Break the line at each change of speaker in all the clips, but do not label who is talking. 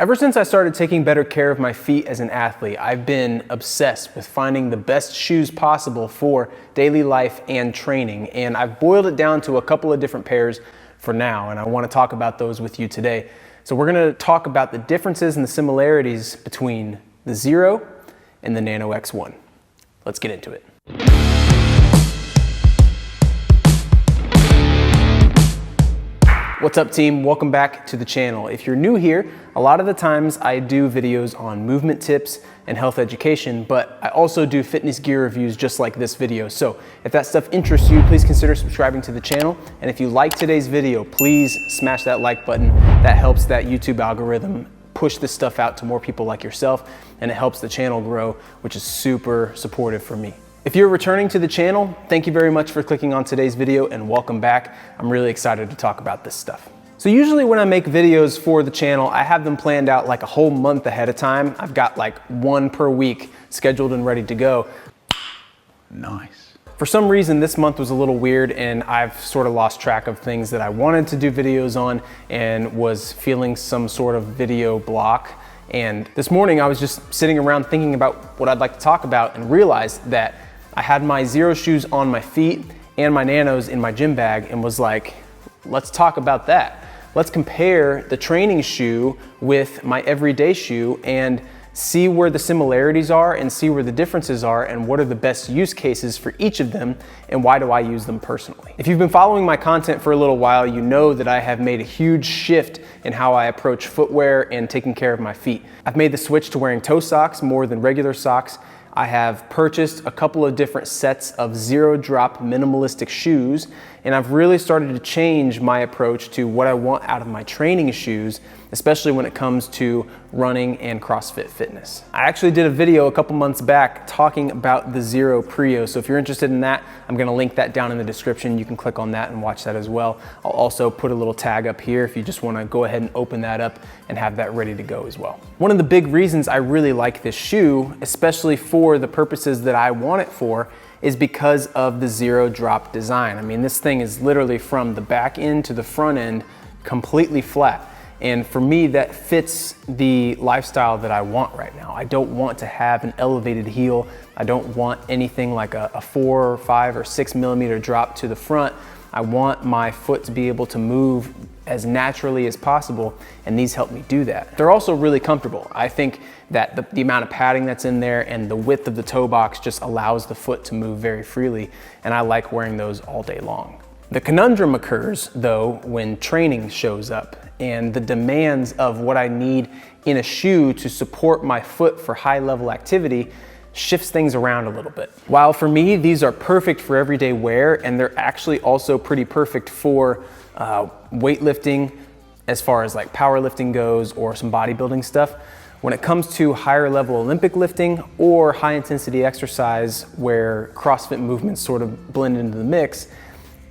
Ever since I started taking better care of my feet as an athlete, I've been obsessed with finding the best shoes possible for daily life and training. And I've boiled it down to a couple of different pairs for now, and I want to talk about those with you today. So we're going to talk about the differences and the similarities between the Xero and the Nano X1. Let's get into it. What's up, team? Welcome back to the channel. If you're new here, a lot of the times I do videos on movement tips and health education, but I also do fitness gear reviews just like this video. So if that stuff interests you, please consider subscribing to the channel. And if you like today's video, please smash that like button. That helps that YouTube algorithm push this stuff out to more people like yourself, and it helps the channel grow, which is super supportive for me. If you're returning to the channel, thank you very much for clicking on today's video and welcome back. I'm really excited to talk about this stuff. So usually when I make videos for the channel, I have them planned out like a whole month ahead of time. I've got like one per week scheduled and ready to go. Nice. For some reason, this month was a little weird and I've sort of lost track of things that I wanted to do videos on and was feeling some sort of video block. And this morning I was just sitting around thinking about what I'd like to talk about and realized that I had my Xero shoes on my feet and my Nanos in my gym bag and was like, let's talk about that. Let's compare the training shoe with my everyday shoe and see where the similarities are and see where the differences are and what are the best use cases for each of them and why do I use them personally. If you've been following my content for a little while, you know that I have made a huge shift in how I approach footwear and taking care of my feet. I've made the switch to wearing toe socks more than regular socks. I have purchased a couple of different sets of zero drop minimalistic shoes, and I've really started to change my approach to what I want out of my training shoes, especially when it comes to running and CrossFit fitness. I actually did a video a couple months back talking about the Xero Prio, so if you're interested in that, I'm gonna link that down in the description. You can click on that and watch that as well. I'll also put a little tag up here if you just wanna go ahead and open that up and have that ready to go as well. One of the big reasons I really like this shoe, especially for the purposes that I want it for, is because of the zero drop design. I mean, this thing is literally from the back end to the front end completely flat. And for me, that fits the lifestyle that I want right now. I don't want to have an elevated heel. I don't want anything like a 4 or 5 or 6 millimeter drop to the front. I want my foot to be able to move as naturally as possible, and these help me do that. They're also really comfortable. I think that the amount of padding that's in there and the width of the toe box just allows the foot to move very freely, and I like wearing those all day long. The conundrum occurs, though, when training shows up and the demands of what I need in a shoe to support my foot for high-level activity shifts things around a little bit. While for me, these are perfect for everyday wear, and they're actually also pretty perfect for weightlifting as far as like powerlifting goes or some bodybuilding stuff. When it comes to higher level Olympic lifting or high intensity exercise where CrossFit movements sort of blend into the mix,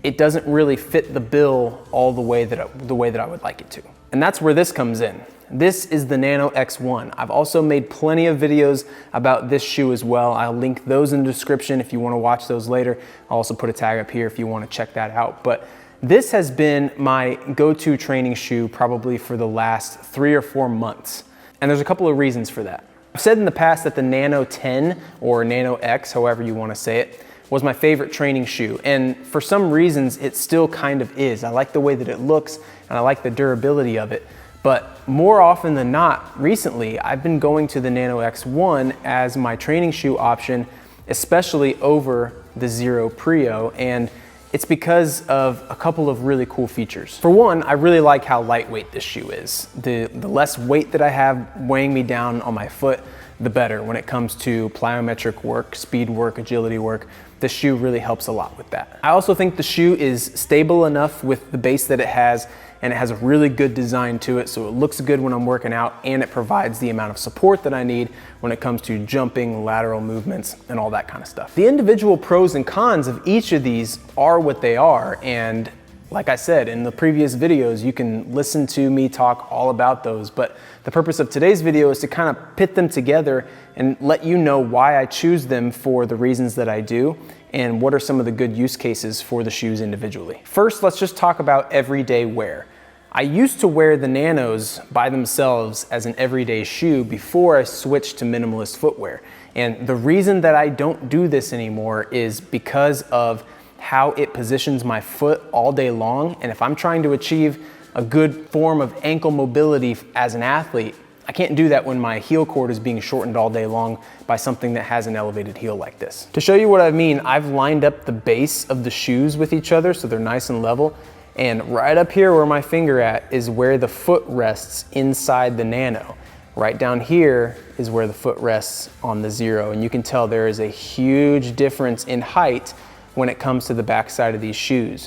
it doesn't really fit the bill all the way that I would like it to. And that's where this comes in. This is the Nano X1. I've also made plenty of videos about this shoe as well. I'll link those in the description if you want to watch those later. I'll also put a tag up here if you want to check that out. But this has been my go-to training shoe probably for the last 3 or 4 months. And there's a couple of reasons for that. I've said in the past that the Nano 10 or Nano X, however you want to say it, was my favorite training shoe. And for some reasons, it still kind of is. I like the way that it looks and I like the durability of it. But more often than not, recently, I've been going to the Nano X1 as my training shoe option, especially over the Xero Prio. And it's because of a couple of really cool features. For one, I really like how lightweight this shoe is. The less weight that I have weighing me down on my foot, the better when it comes to plyometric work, speed work, agility work. This shoe really helps a lot with that. I also think the shoe is stable enough with the base that it has, and it has a really good design to it, so it looks good when I'm working out, and it provides the amount of support that I need when it comes to jumping, lateral movements, and all that kind of stuff. The individual pros and cons of each of these are what they are, and like I said in the previous videos, you can listen to me talk all about those, but the purpose of today's video is to kind of pit them together and let you know why I choose them for the reasons that I do and what are some of the good use cases for the shoes individually. First, let's just talk about everyday wear. I used to wear the Nanos by themselves as an everyday shoe before I switched to minimalist footwear. And the reason that I don't do this anymore is because of how it positions my foot all day long. And if I'm trying to achieve a good form of ankle mobility as an athlete, I can't do that when my heel cord is being shortened all day long by something that has an elevated heel like this. To show you what I mean, I've lined up the base of the shoes with each other so they're nice and level. And right up here where my finger at is where the foot rests inside the Nano. Right down here is where the foot rests on the Xero. And you can tell there is a huge difference in height when it comes to the back side of these shoes.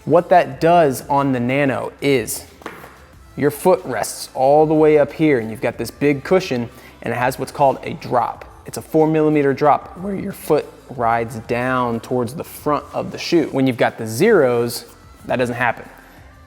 What that does on the Nano is your foot rests all the way up here and you've got this big cushion and it has what's called a drop. It's a 4mm drop where your foot rides down towards the front of the shoe. When you've got the Xeros, that doesn't happen.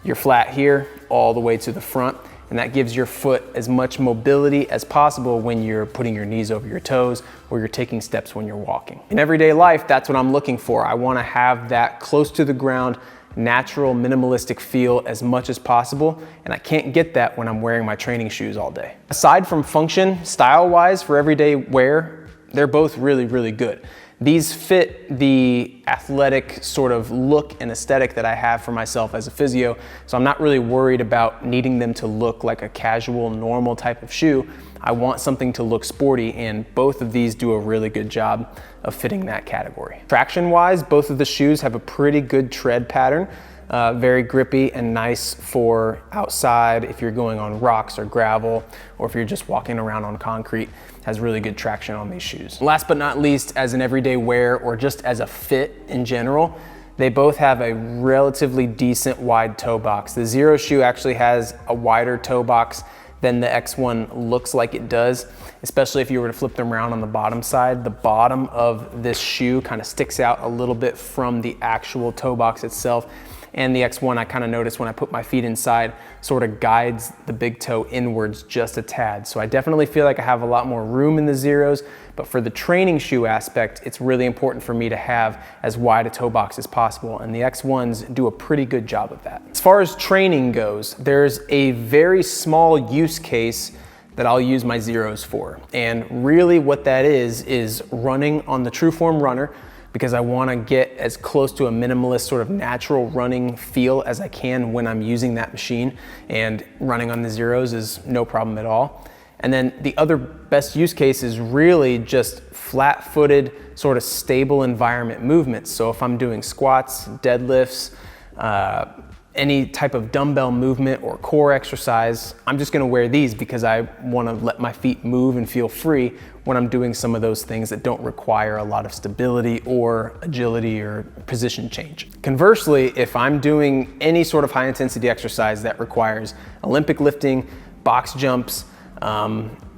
You're flat here all the way to the front, and that gives your foot as much mobility as possible when you're putting your knees over your toes or you're taking steps when you're walking. In everyday life, that's what I'm looking for. I want to have that close to the ground, natural, minimalistic feel as much as possible, and I can't get that when I'm wearing my training shoes all day. Aside from function, style-wise, for everyday wear, they're both really, really good. These fit the athletic sort of look and aesthetic that I have for myself as a physio, so I'm not really worried about needing them to look like a casual, normal type of shoe. I want something to look sporty, and both of these do a really good job of fitting that category. Traction-wise, both of the shoes have a pretty good tread pattern. Very grippy and nice for outside if you're going on rocks or gravel, or if you're just walking around on concrete. Has really good traction on these shoes. Last but not least, as an everyday wear or just as a fit in general, they both have a relatively decent wide toe box. The Xero shoe actually has a wider toe box than the X1 looks like it does, especially if you were to flip them around on the bottom side. The bottom of this shoe kind of sticks out a little bit from the actual toe box itself. And the X1, I kind of noticed when I put my feet inside, sort of guides the big toe inwards just a tad. So I definitely feel like I have a lot more room in the Xeros, but for the training shoe aspect, it's really important for me to have as wide a toe box as possible, and the X1s do a pretty good job of that. As far as training goes, there's a very small use case that I'll use my Xeros for. And really what that is running on the Trueform runner, because I want to get as close to a minimalist sort of natural running feel as I can when I'm using that machine, and running on the Xeros is no problem at all. And then the other best use case is really just flat-footed, sort of stable environment movements. So if I'm doing squats, deadlifts, any type of dumbbell movement or core exercise, I'm just gonna wear these because I wanna let my feet move and feel free when I'm doing some of those things that don't require a lot of stability or agility or position change. Conversely, if I'm doing any sort of high intensity exercise that requires Olympic lifting, box jumps,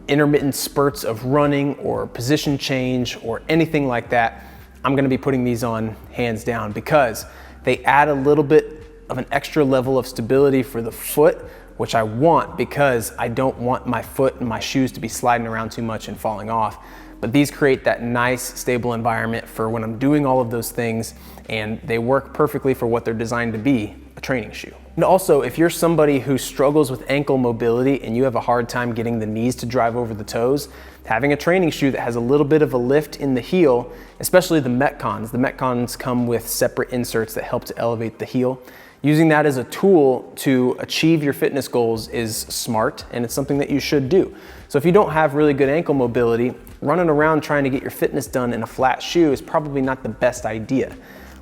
intermittent spurts of running or position change or anything like that, I'm gonna be putting these on hands down because they add a little bit of an extra level of stability for the foot, which I want because I don't want my foot and my shoes to be sliding around too much and falling off. But these create that nice, stable environment for when I'm doing all of those things, and they work perfectly for what they're designed to be, a training shoe. And also, if you're somebody who struggles with ankle mobility and you have a hard time getting the knees to drive over the toes, having a training shoe that has a little bit of a lift in the heel, especially the Metcons come with separate inserts that help to elevate the heel. Using that as a tool to achieve your fitness goals is smart, and it's something that you should do. So if you don't have really good ankle mobility, running around trying to get your fitness done in a flat shoe is probably not the best idea.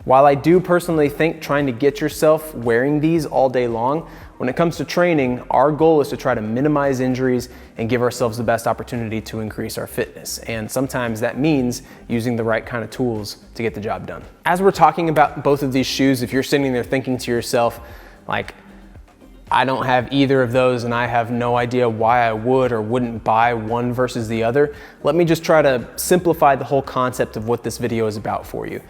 While I do personally think trying to get yourself wearing these all day long, when it comes to training, our goal is to try to minimize injuries and give ourselves the best opportunity to increase our fitness. And sometimes that means using the right kind of tools to get the job done. As we're talking about both of these shoes, if you're sitting there thinking to yourself, like, I don't have either of those and I have no idea why I would or wouldn't buy one versus the other, let me just try to simplify the whole concept of what this video is about for you.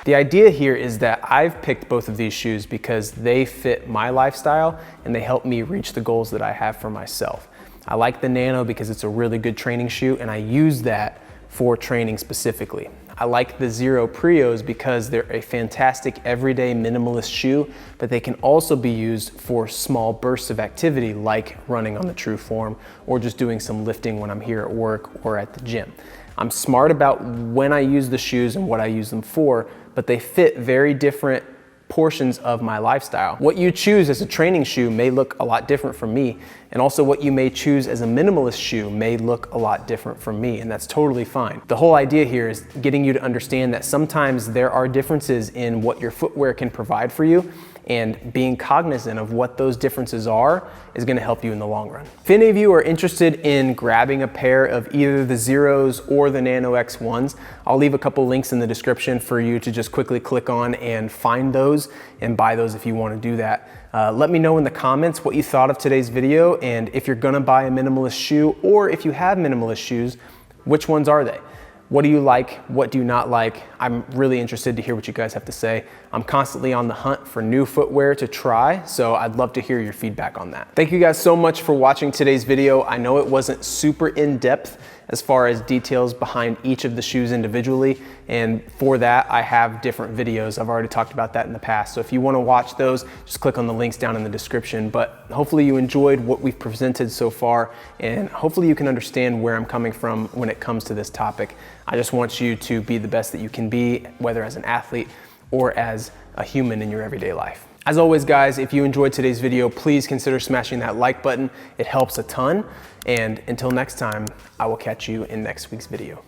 The idea here is that I've picked both of these shoes because they fit my lifestyle and they help me reach the goals that I have for myself. I like the Nano because it's a really good training shoe and I use that for training specifically. I like the Xero Prios because they're a fantastic everyday minimalist shoe, but they can also be used for small bursts of activity like running on the true form or just doing some lifting when I'm here at work or at the gym. I'm smart about when I use the shoes and what I use them for, but they fit very different portions of my lifestyle. What you choose as a training shoe may look a lot different from me, and also what you may choose as a minimalist shoe may look a lot different from me, and that's totally fine. The whole idea here is getting you to understand that sometimes there are differences in what your footwear can provide for you, and being cognizant of what those differences are is gonna help you in the long run. If any of you are interested in grabbing a pair of either the Xeros or the Nano X1s, I'll leave a couple links in the description for you to just quickly click on and find those and buy those if you wanna do that. Let me know in the comments what you thought of today's video, and if you're gonna buy a minimalist shoe, or if you have minimalist shoes, which ones are they? What do you like? What do you not like? I'm really interested to hear what you guys have to say. I'm constantly on the hunt for new footwear to try, so I'd love to hear your feedback on that. Thank you guys so much for watching today's video. I know it wasn't super in-depth as far as details behind each of the shoes individually, and for that I have different videos. I've already talked about that in the past, so if you want to watch those, just click on the links down in the description. But hopefully you enjoyed what we've presented so far, and hopefully you can understand where I'm coming from when it comes to this topic. I just want you to be the best that you can be, whether as an athlete or as a human in your everyday life. As always, guys, if you enjoyed today's video, please consider smashing that like button. It helps a ton. And until next time, I will catch you in next week's video.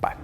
Bye.